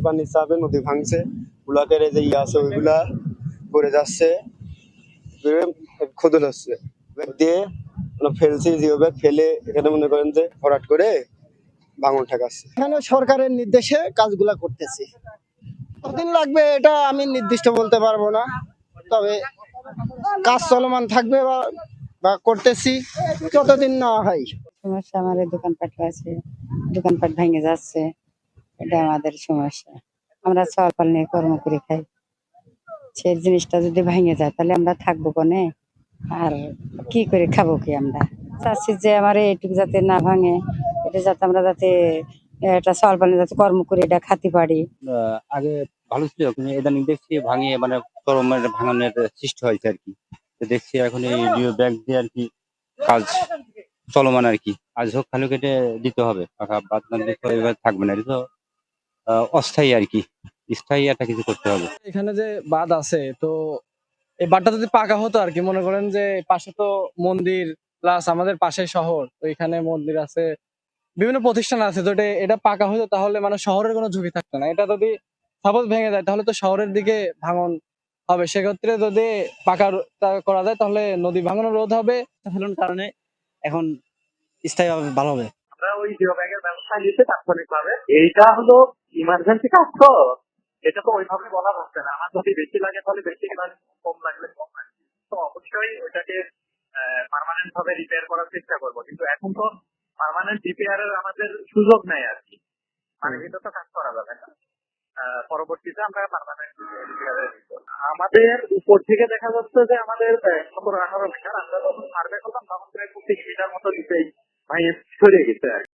পানির চাপে নদী ভাঙছে, ব্লকের যে ইয়ে আছে ওইগুলা পড়ে যাচ্ছে, খোদল হচ্ছে দিয়ে ফেলছি, জিও ব্যাগ ফেলে এখানে মনে করেন যে ভরাট করে ভাঙন ঠেকাচ্ছে। এখানে সরকারের নির্দেশে কাজগুলা করতেছি। কতদিন লাগবে এটা আমি নির্দিষ্ট বলতে পারবো না, তবে কাজ চলমান থাকবে বা করতেছি যতদিন না হয়। সমস্যা আমাদের দোকানপাট আছে, দোকানপাট ভেঙে যাচ্ছে, এটা আমাদের সমস্যা। আমরা চাল নিয়ে কর্ম করে খাই, সেই জিনিসটা যদি ভেঙে যায় তাহলে আমরা থাকবো কোনে, আর কি করে খাবো কি? আমরা চাচ্ছি যে আমার এইটুকু যাতে না ভাঙে, এটা যাতে আমরা যাতে এটা চাল পানি যাতে কর্ম করে এটা খাতে পারি। আগে ভালো ছিল, কিন্তু ইদানিং দেখছি ভাঙিয়ে মানে চরমের ভাঙানোর সৃষ্টি হয়েছে আর কি। তো দেখছি এখন এই জিও ব্যাগ দিয়ে আর কি কাজ চলমান আর কি। আজ হোক খালি কেটে দিতে হবে, পাকা বাদ না দিলে তো এবার থাকবে না, এটা তো অস্থায়ী আর কি, স্থায়ী একটা কিছু করতে হবে। এখানে যে বাঁধ আছে, তো এই বাঁধটা যদি পাকা হতো আর কি, মনে করেন যে পাশে তো মন্দির প্লাস আমাদের পাশে শহর, তো এখানে মন্দির আছে, বিভিন্ন প্রতিষ্ঠান আছে, তো এটা পাকা হতো তাহলে মানে শহরের কোনো ঝুঁকি থাকতো না। এটা যদি সাপোজ ভেঙে যায় তাহলে তো শহরের দিকে ভাঙন হবে, সেক্ষেত্রে যদি পাকা করা যায় তাহলে নদী ভাঙন রোধ হবে। ফেলার কারণে এখন স্থায়ীভাবে ভালো হবে। আমরা ওই জিও ব্যাগের ব্যবস্থা নিতে তাৎক্ষণিকভাবে, এইটা হলো ইমার্জেন্সি কাজ, তো এটা তো ওইভাবে বলা যাচ্ছে না। আমার যদি বেশি লাগে তাহলে বেশি লাগে, কম লাগলে কম লাগে, তো অবশ্যই ওইটাকে পার্মানেন্ট ভাবে রিপেয়ার করার চেষ্টা করবো। কিন্তু এখন তো পার্মানেন্ট রিপেয়ারের আমাদের সুযোগ নেই আর কি, মানে এটা তো কাজ করা যাবে না। পরবর্তীতে আমরা পার্মানেন্ট রিপেয়ারে আমাদের উপর থেকে দেখা যাচ্ছে যে আমাদের 17-18 মিটার, আমরা যখন সার্ভে করলাম তখন প্রায় 25 মিটার মতো নিচেই ভাই সরে গেছে আর কি।